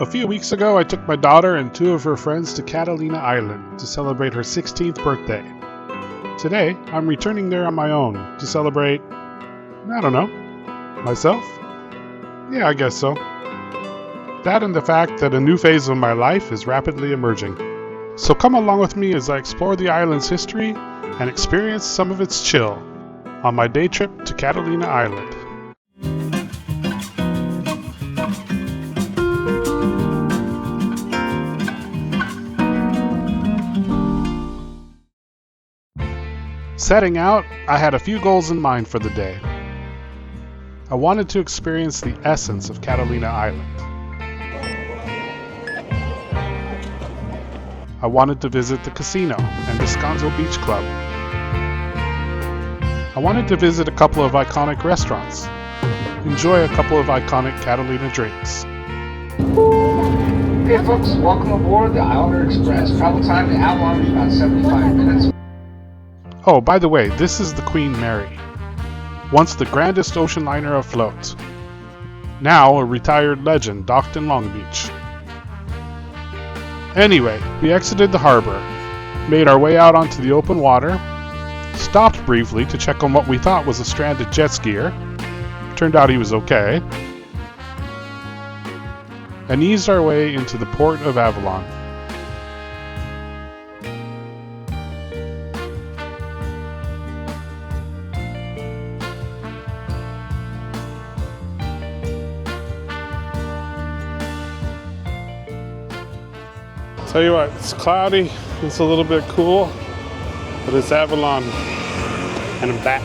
A few weeks ago, I took my daughter and two of her friends to Catalina Island to celebrate her 16th birthday. Today, I'm returning there on my own to celebrate, I don't know, myself? Yeah, I guess so. That and the fact that a new phase of my life is rapidly emerging. So come along with me as I explore the island's history and experience some of its chill on my day trip to Catalina Island. Setting out, I had a few goals in mind for the day. I wanted to experience the essence of Catalina Island. I wanted to visit the casino and Descanso Beach Club. I wanted to visit a couple of iconic restaurants, enjoy a couple of iconic Catalina drinks. Hey folks, welcome aboard the Islander Express. Travel time to Avalon is about 75 minutes. Oh, by the way, this is the Queen Mary, once the grandest ocean liner afloat. Now a retired legend docked in Long Beach. Anyway, we exited the harbor, made our way out onto the open water, stopped briefly to check on what we thought was a stranded jet skier. Turned out he was okay. And eased our way into the port of Avalon. Tell you what, it's cloudy, it's a little bit cool, but it's Avalon, and I'm back.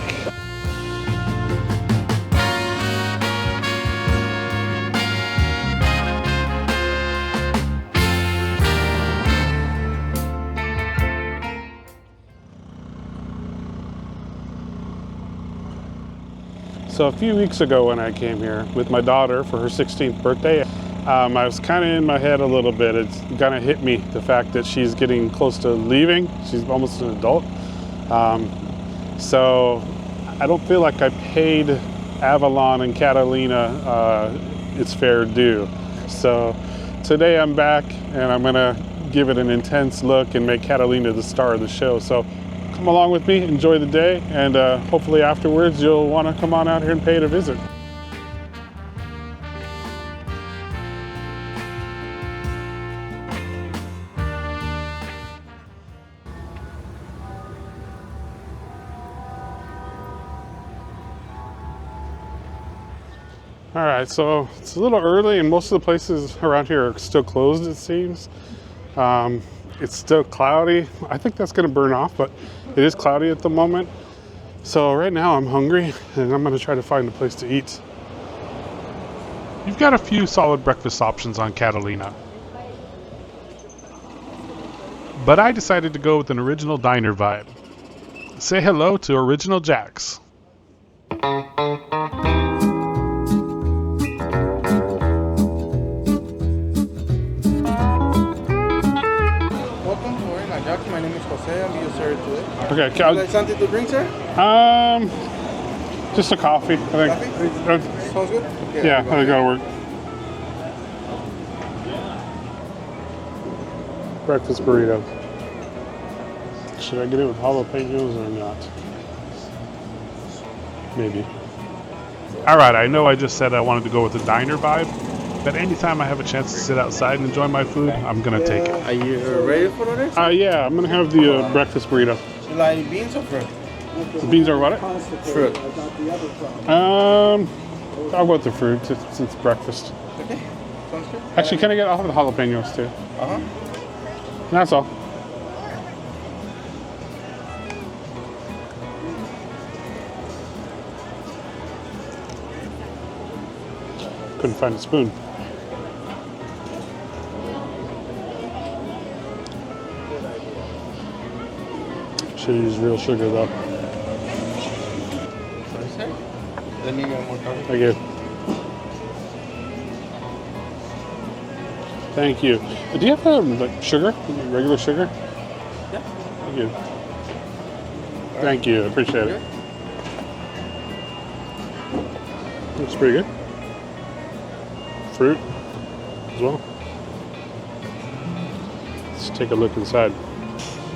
So a few weeks ago when I came here with my daughter for her 16th birthday, I was kind of in my head a little bit. It's kind of hit me, the fact that she's getting close to leaving. She's almost an adult. So I don't feel like I paid Avalon and Catalina its fair due. So today I'm back and I'm gonna give it an intense look and make Catalina the star of the show. So come along with me, enjoy the day, and hopefully afterwards you'll wanna come on out here and pay it a visit. All right, so it's a little early and most of the places around here are still closed, it seems. It's still cloudy. I think that's gonna burn off, but it is cloudy at the moment. So right now I'm hungry and I'm gonna try to find a place to eat. You've got a few solid breakfast options on Catalina. But I decided to go with an original diner vibe. Say hello to Original Jack's. My name is Jose. I'll be your server today. Okay, Would you like something to drink, sir? Just a coffee, I think. Coffee? Sounds good? Okay, Yeah, I think that'll work. Breakfast burrito. Should I get it with jalapenos or not? Maybe. All right, I know I just said I wanted to go with the diner vibe, but anytime I have a chance to sit outside and enjoy my food, I'm gonna take it. Are you ready for order? Yeah, I'm gonna have the breakfast burrito. You like beans or fruit? The beans are what? Fruit. I'll go with the fruit since it's breakfast. Okay, sounds good. Actually, can I get, I'll have the jalapenos too. Uh-huh. That's all. Couldn't find a spoon. Should use real sugar though. Sorry, sir. Let me get more coffee. Thank you. Thank you. Do you have like sugar? Regular sugar? Yeah. Thank you. Thank you. Appreciate it. Looks pretty good. Fruit as well. Let's take a look inside.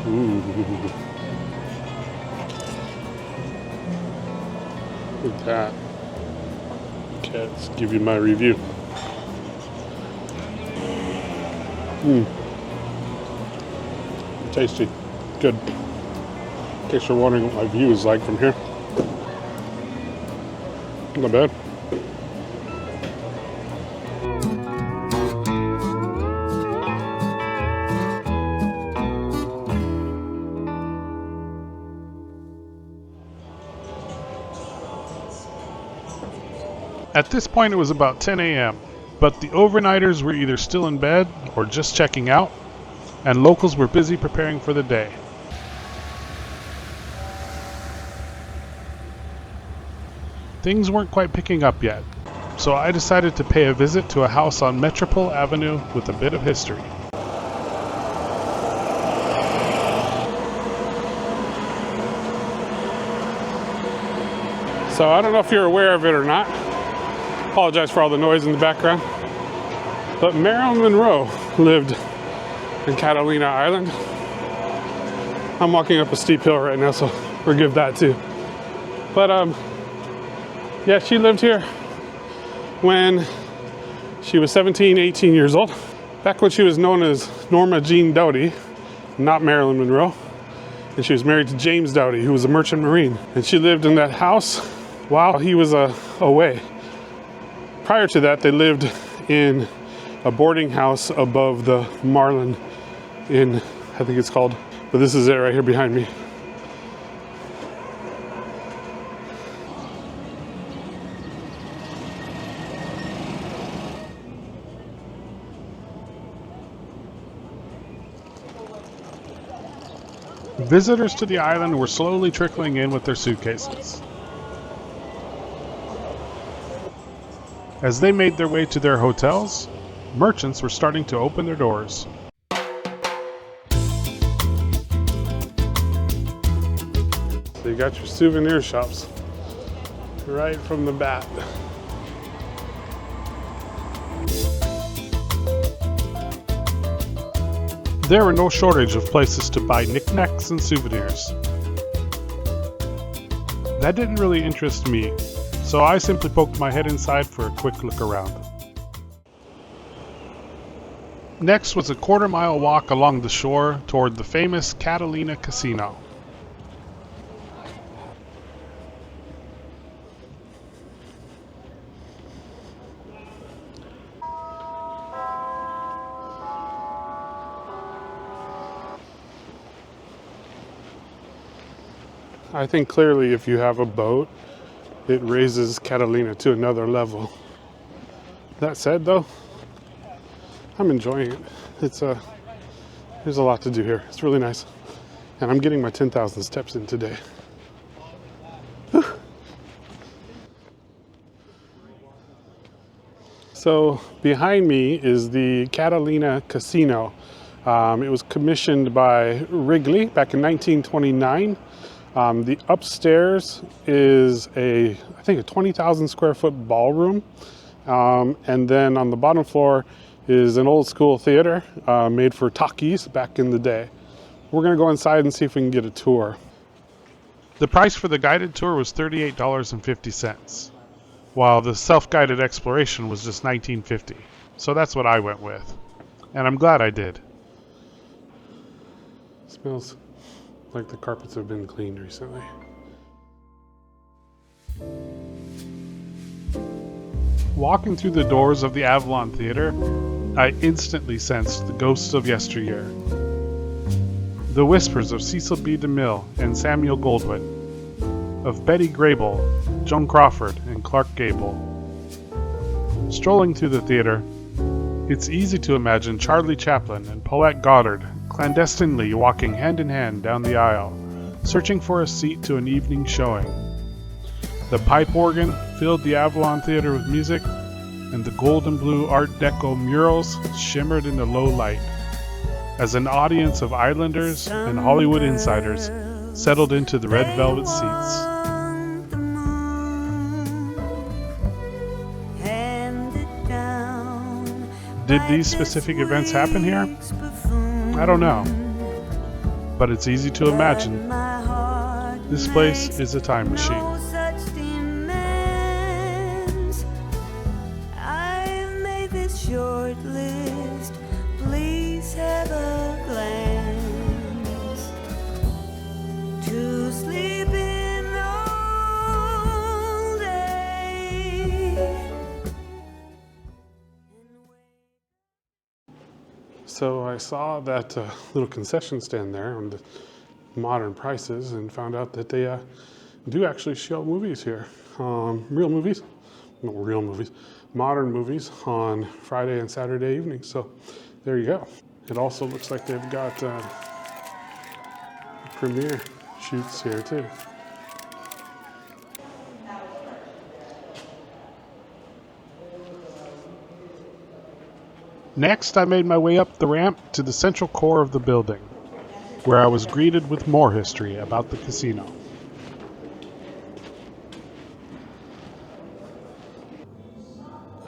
Ooh. Look at that. Okay, let's give you my review. Tasty. Good. In case you're wondering what my view is like from here. Not bad. At this point it was about 10 a.m., but the overnighters were either still in bed or just checking out, and locals were busy preparing for the day. Things weren't quite picking up yet, so I decided to pay a visit to a house on Metropole Avenue with a bit of history. So I don't know if you're aware of it or not. Apologize for all the noise in the background. But Marilyn Monroe lived in Catalina Island. I'm walking up a steep hill right now, so forgive that too. But yeah, she lived here when she was 17, 18 years old. Back when she was known as Norma Jean Doughty, not Marilyn Monroe. And she was married to James Doughty, who was a merchant marine. And she lived in that house while he was away. Prior to that, they lived in a boarding house above the Marlin Inn, I think it's called. But this is it right here behind me. Visitors to the island were slowly trickling in with their suitcases. As they made their way to their hotels, merchants were starting to open their doors. So you got your souvenir shops right from the bat. There were no shortage of places to buy knickknacks and souvenirs. That didn't really interest me, so I simply poked my head inside for a quick look around. Next was a quarter-mile walk along the shore toward the famous Catalina Casino. I think clearly if you have a boat, it raises Catalina to another level. That said though, I'm enjoying it. There's a lot to do here. It's really nice. And I'm getting my 10,000 steps in today. So behind me is the Catalina Casino. It was commissioned by Wrigley back in 1929. The upstairs is I think a 20,000 square foot ballroom. And then on the bottom floor is an old school theater made for talkies back in the day. We're gonna go inside and see if we can get a tour. The price for the guided tour was $38.50, while the self-guided exploration was just $19.50. So that's what I went with. And I'm glad I did. It smells like the carpets have been cleaned recently. Walking through the doors of the Avalon Theater, I instantly sensed the ghosts of yesteryear. The whispers of Cecil B. DeMille and Samuel Goldwyn, of Betty Grable, Joan Crawford, and Clark Gable. Strolling through the theater, it's easy to imagine Charlie Chaplin and Paulette Goddard clandestinely walking hand in hand down the aisle, searching for a seat to an evening showing. The pipe organ filled the Avalon Theater with music, and the gold and blue Art Deco murals shimmered in the low light, as an audience of islanders and Hollywood insiders settled into the red velvet seats. Did these specific events happen here? I don't know. But it's easy to imagine. This place is a time machine. I've made this short list. Please have a glance. To sleep in all day. So I saw that little concession stand there on the modern prices and found out that they do actually show movies here. Real movies, no real movies, modern movies on Friday and Saturday evenings. So there you go. It also looks like they've got premiere shoots here too. Next, I made my way up the ramp to the central core of the building, where I was greeted with more history about the casino.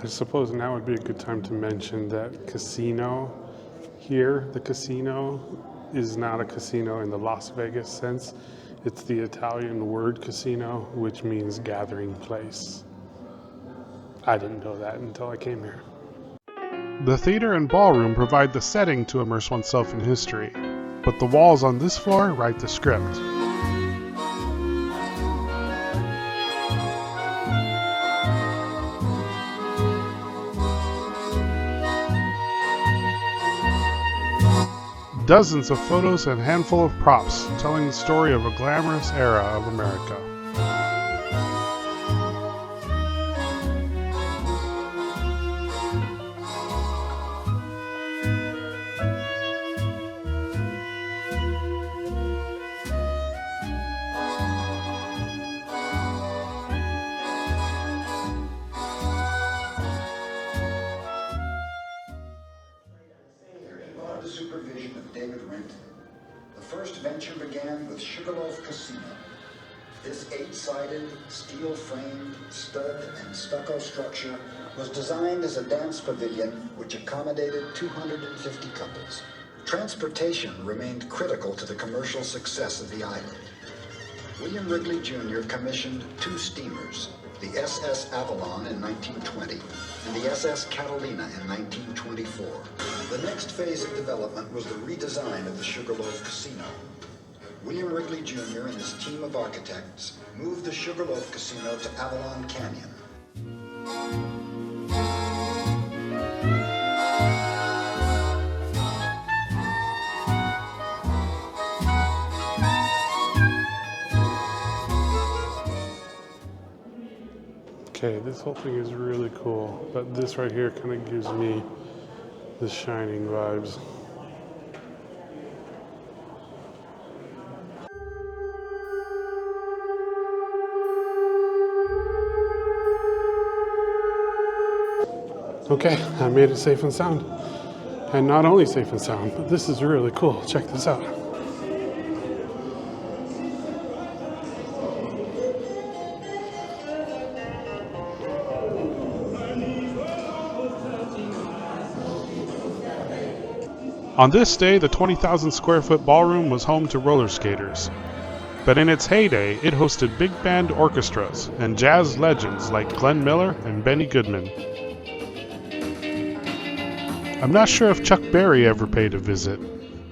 I suppose now would be a good time to mention that casino here, the casino, is not a casino in the Las Vegas sense. It's the Italian word casino, which means gathering place. I didn't know that until I came here. The theater and ballroom provide the setting to immerse oneself in history, but the walls on this floor write the script. Dozens of photos and a handful of props telling the story of a glamorous era of America. The supervision of David Renton, the first venture began with Sugarloaf Casino. This 8-sided, steel-framed, stud and stucco structure was designed as a dance pavilion which accommodated 250 couples. Transportation remained critical to the commercial success of the island. William Wrigley Jr. commissioned 2 steamers, the SS Avalon in 1920 and the SS Catalina in 1924. The next phase of development was the redesign of the Sugarloaf Casino. William Wrigley Jr. and his team of architects moved the Sugarloaf Casino to Avalon Canyon. Okay, this whole thing is really cool, but this right here kind of gives me the Shining vibes. Okay, I made it safe and sound. And not only safe and sound, but this is really cool. Check this out. On this day, the 20,000 square foot ballroom was home to roller skaters. But in its heyday, it hosted big band orchestras and jazz legends like Glenn Miller and Benny Goodman. I'm not sure if Chuck Berry ever paid a visit,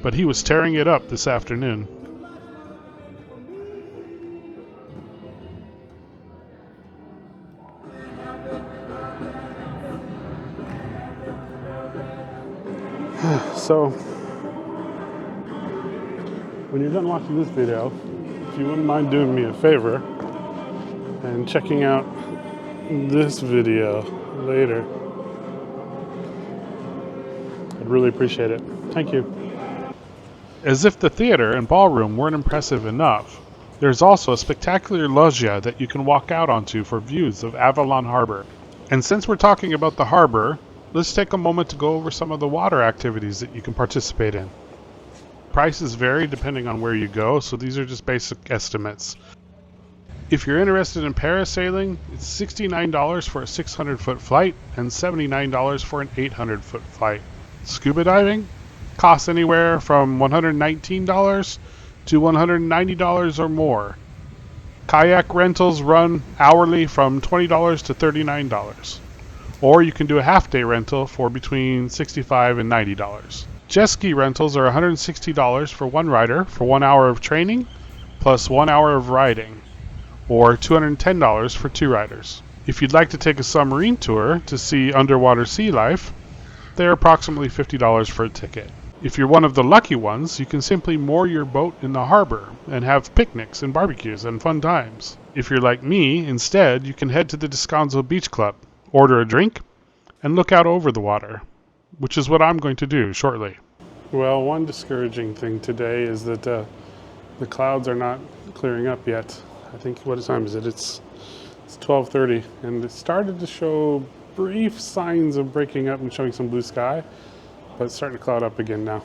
but he was tearing it up this afternoon. So, when you're done watching this video, if you wouldn't mind doing me a favor and checking out this video later, I'd really appreciate it. Thank you. As if the theater and ballroom weren't impressive enough, there's also a spectacular loggia that you can walk out onto for views of Avalon Harbor. And since we're talking about the harbor, let's take a moment to go over some of the water activities that you can participate in. Prices vary depending on where you go, so these are just basic estimates. If you're interested in parasailing, it's $69 for a 600-foot flight and $79 for an 800-foot flight. Scuba diving? costs anywhere from $119 to $190 or more. Kayak rentals run hourly from $20 to $39. Or you can do a half-day rental for between $65 and $90. Jet ski rentals are $160 for one rider for 1 hour of training plus 1 hour of riding, or $210 for two riders. If you'd like to take a submarine tour to see underwater sea life, they're approximately $50 for a ticket. If you're one of the lucky ones, you can simply moor your boat in the harbor and have picnics and barbecues and fun times. If you're like me, instead, you can head to the Descanso Beach Club, order a drink, and look out over the water, which is what I'm going to do shortly. Well, one discouraging thing today is that the clouds are not clearing up yet. I think, what time is it? It's 12:30, and it started to show brief signs of breaking up and showing some blue sky, but it's starting to cloud up again now.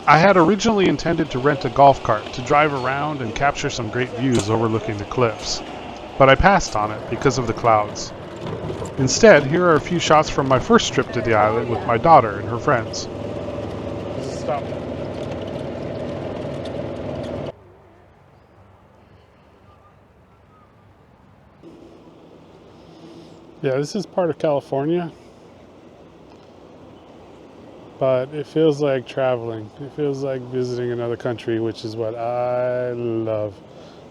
I had originally intended to rent a golf cart to drive around and capture some great views overlooking the cliffs, but I passed on it because of the clouds. Instead, here are a few shots from my first trip to the island with my daughter and her friends. Stop. Yeah, this is part of California, but it feels like traveling. It feels like visiting another country, which is what I love.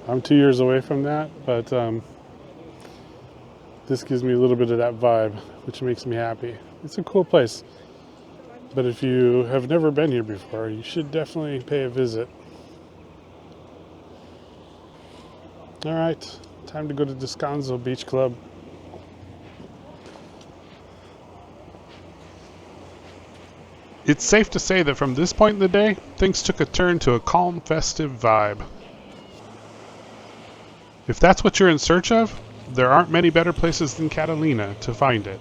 I'm 2 years away from that, but this gives me a little bit of that vibe, which makes me happy. It's a cool place, but if you have never been here before, you should definitely pay a visit. All right, time to go to Descanso Beach Club. It's safe to say that from this point in the day, things took a turn to a calm, festive vibe. If that's what you're in search of, there aren't many better places than Catalina to find it.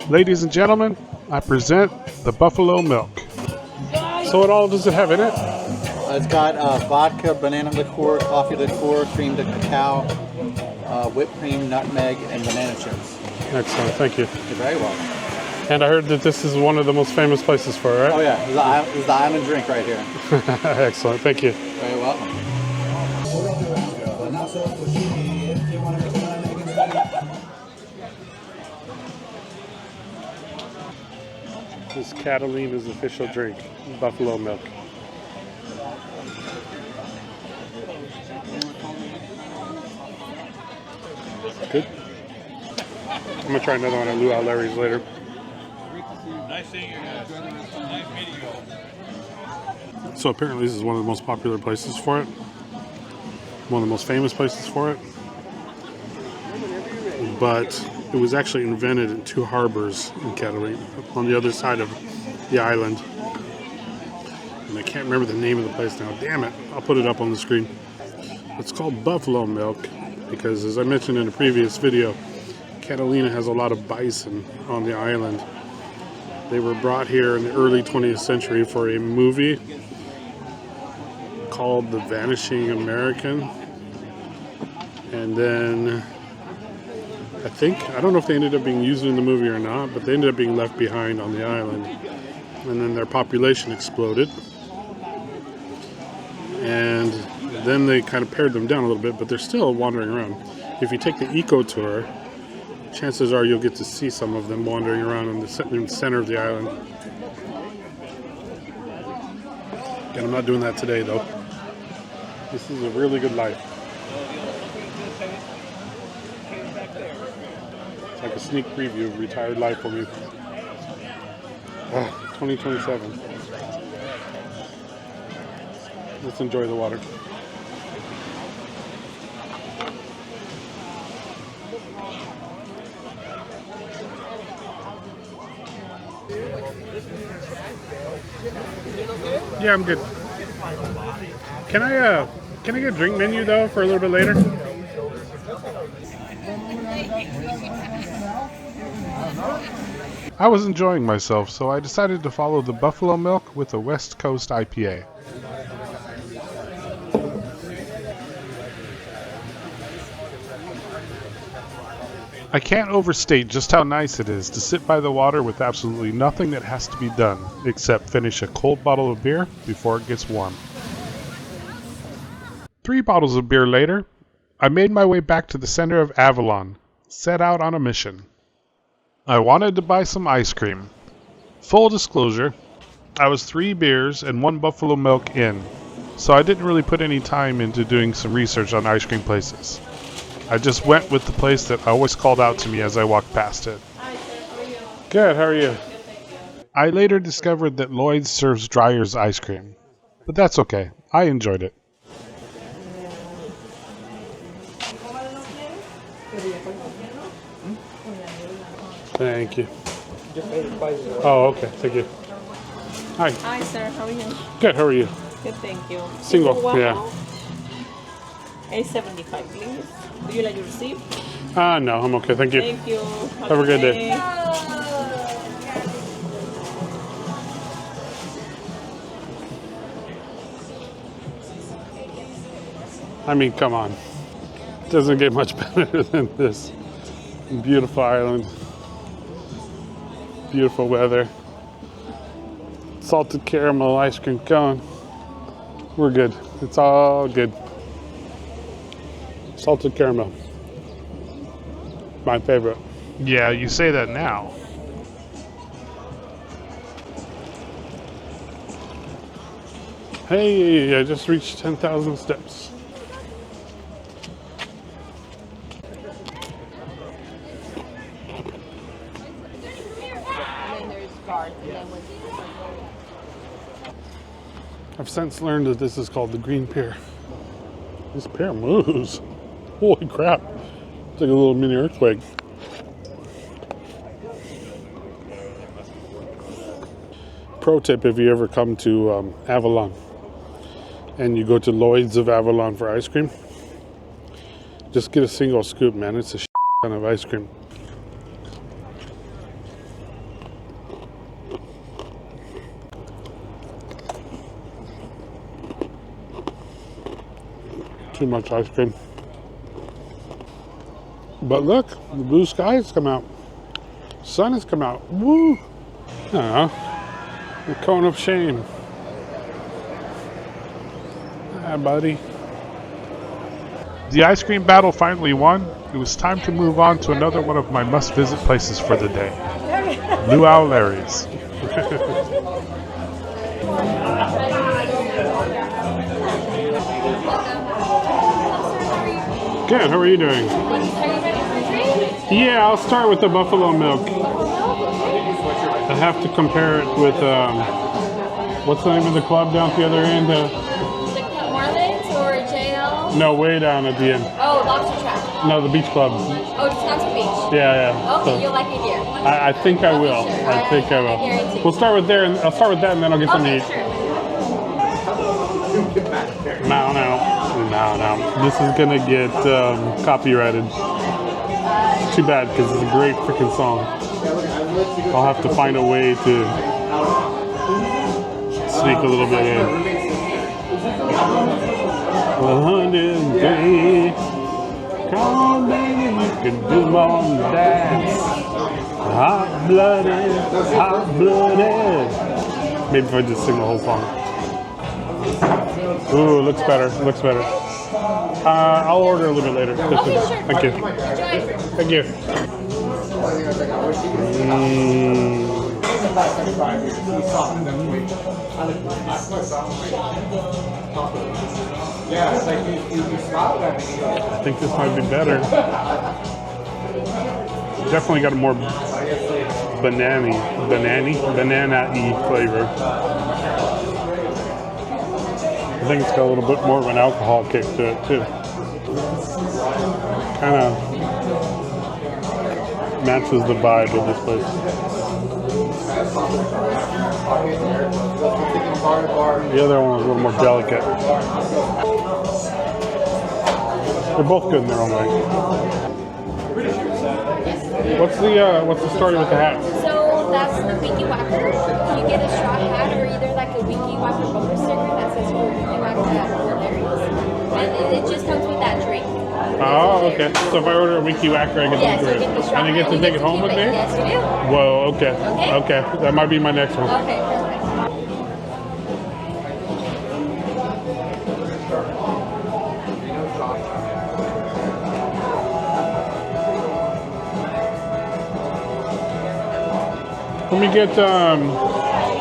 Ladies and gentlemen, I present the Buffalo Milk. So what all does it have in it? It's got vodka, banana liqueur, coffee liqueur, cream de cacao, whipped cream, nutmeg, and banana chips. Excellent, thank you. You're very welcome. And I heard that this is one of the most famous places for it, right? Oh yeah, this is the island drink right here. Excellent, thank you. Very welcome. This is Catalina's official drink, buffalo milk. Good. I'm gonna try another one at Luau Larry's later. Nice seeing you guys. Nice meeting you all. So apparently this is one of the most popular places for it. One of the most famous places for it. But it was actually invented in two harbors in Catalina, on the other side of the island. And I can't remember the name of the place now. Damn it. I'll put it up on the screen. It's called buffalo milk because, as I mentioned in a previous video, Catalina has a lot of bison on the island. They were brought here in the early 20th century for a movie called The Vanishing American. And then I don't know if they ended up being used in the movie or not, but they ended up being left behind on the island. And then their population exploded. And then they kind of pared them down a little bit, but they're still wandering around. If you take the eco tour, chances are you'll get to see some of them wandering around in the center of the island. And I'm not doing that today, though. This is a really good life. It's like a sneak preview of retired life for me. 2027. Let's enjoy the water. Yeah, I'm good. Can I get a drink menu though for a little bit later? I was enjoying myself, so I decided to follow the buffalo milk with a West Coast IPA. I can't overstate just how nice it is to sit by the water with absolutely nothing that has to be done, except finish a cold bottle of beer before it gets warm. 3 bottles of beer later, I made my way back to the center of Avalon, set out on a mission. I wanted to buy some ice cream. Full disclosure, I was 3 beers and 1 buffalo milk in, so I didn't really put any time into doing some research on ice cream places. I just went with the place that always called out to me as I walked past it. Hi, sir. How are you? Good, how are you? Good, thank you. I later discovered that Lloyd's serves Dreyer's ice cream, but that's okay. I enjoyed it. Thank you. Oh, okay. Thank you. Hi. Hi, sir. How are you? Good. How are you? Good, thank you. Single. Wow. Yeah. $8.75, please. Do you like your receipt? No, I'm okay. Thank you. Thank you. Have a good day. I mean, come on. It doesn't get much better than this. Beautiful island. Beautiful weather. Salted caramel ice cream cone. We're good. It's all good. Salted caramel. My favorite. Yeah, you say that now. Hey, I just reached 10,000 steps. I've since learned that this is called the Green Pier. This pier moves. Holy crap. It's like a little mini earthquake. Pro tip, if you ever come to Avalon and you go to Lloyd's of Avalon for ice cream, just get a single scoop, man. It's a ton of ice cream. Too much ice cream. But look, the blue skies come out. Sun has come out. Woo! I don't know. The cone of shame. Hi, buddy. The ice cream battle finally won. It was time to move on to another one of my must-visit places for the day. Luau Larry's. Good, how are you doing? Yeah, I'll start with the buffalo milk. I have to compare it with, what's the name of the club down at the other end? Marlins or JL? No, way down at the end. Oh, Lobster Trap. No, the beach club. Oh, Descanso Beach. Yeah. Okay, So, you'll like it here. I think I will. Sure. I think I will. Guarantee. We'll start with there, and I'll start with that, and then I'll get something to Okay, eat. sure. No. This is gonna get copyrighted. Too bad, because it's a great freaking song. I'll have to find a way to sneak a little bit in. 103. Come on, baby, you can do more than that. Hot-blooded. Maybe if I just sing the whole song. Ooh, looks better. I'll order a little bit later. Okay, sure. Thank you. Enjoy. Thank you. I think this might be better. Definitely got a more banana-y flavor. I think it's got a little bit more of an alcohol kick to it too. Kind of matches the vibe of this place. The other one was a little more delicate. They're both good in their own way. What's the story with the hats? So the Wiki Whacker. You get a straw hat or either like a Wiki Whacker bumper sticker that says for Wiki Whacker at Luau Larry's. And it just comes with that drink. Oh, okay. So if I order a Wiki Whacker, I get Yes, the you drink. get the straw And I get hat to and take you it get to home keep with it. me? Yes, you do. Whoa, okay. Okay. Okay. That might be my next one. Okay, perfect. Let me get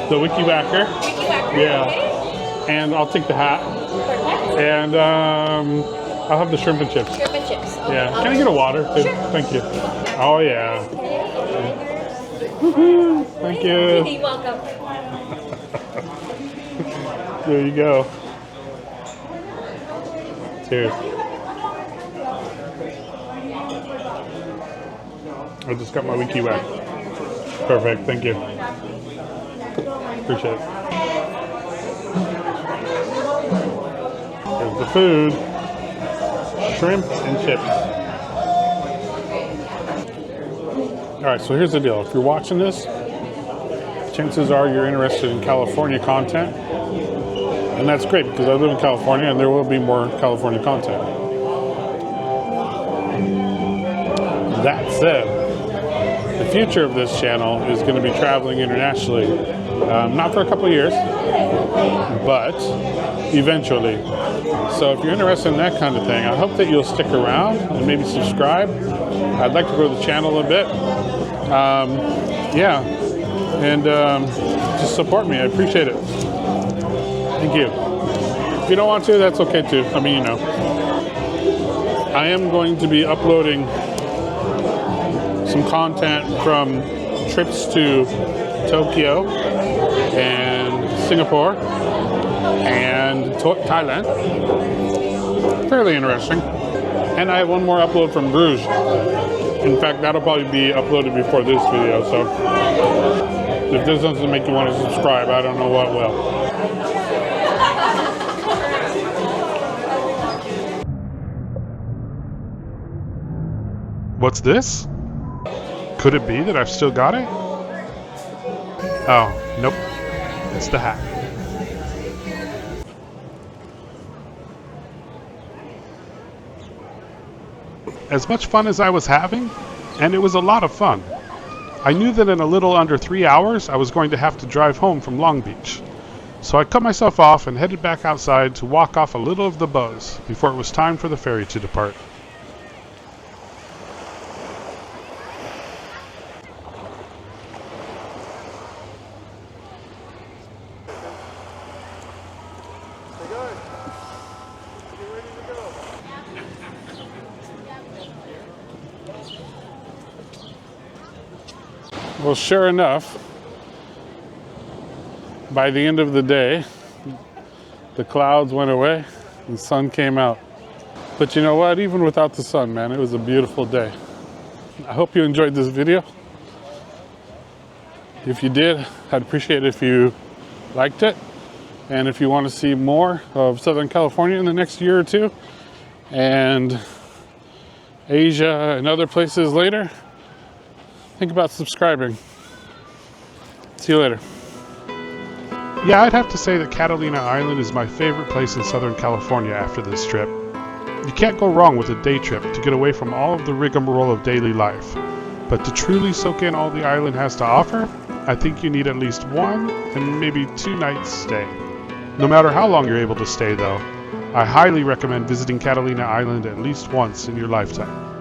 the Wiki Whacker. Wiki Whacker, Yeah. okay. And I'll take the hat. Perfect. And I'll have the shrimp and chips. Shrimp and chips. Okay. Yeah. Can I get a water too? Sure. Thank you. Oh yeah. Okay. Thank you. You're welcome. There you go. Cheers. I just got my Wiki Whack. Perfect. Thank you. Appreciate it. There's the food. Shrimp and chips. Alright, so here's the deal. If you're watching this, chances are you're interested in California content. And that's great because I live in California and there will be more California content. That said, the future of this channel is going to be traveling internationally. Not for a couple of years, but eventually. So if you're interested in that kind of thing, I hope that you'll stick around and maybe subscribe. I'd like to grow the channel a bit. Yeah, and just support me. I appreciate it. Thank you. If you don't want to, that's okay too. I mean, you know. I am going to be uploading some content from trips to Tokyo and Singapore and Thailand. Fairly interesting. And I have one more upload from Bruges. In fact, that'll probably be uploaded before this video, so if this doesn't make you want to subscribe, I don't know what will. What's this? Could it be that I've still got it? Oh, nope. It's the hat. As much fun as I was having, and it was a lot of fun, I knew that in a little under 3 hours I was going to have to drive home from Long Beach. So I cut myself off and headed back outside to walk off a little of the buzz before it was time for the ferry to depart. Well, sure enough, by the end of the day, the clouds went away and the sun came out. But you know what? Even without the sun, man, it was a beautiful day. I hope you enjoyed this video. If you did, I'd appreciate it if you liked it. And if you want to see more of Southern California in the next year or two, and Asia and other places later, think about subscribing. See you later. Yeah, I'd have to say that Catalina Island is my favorite place in Southern California after this trip. You can't go wrong with a day trip to get away from all of the rigmarole of daily life. But to truly soak in all the island has to offer, I think you need at least 1 and maybe 2 nights stay. No matter how long you're able to stay though, I highly recommend visiting Catalina Island at least once in your lifetime.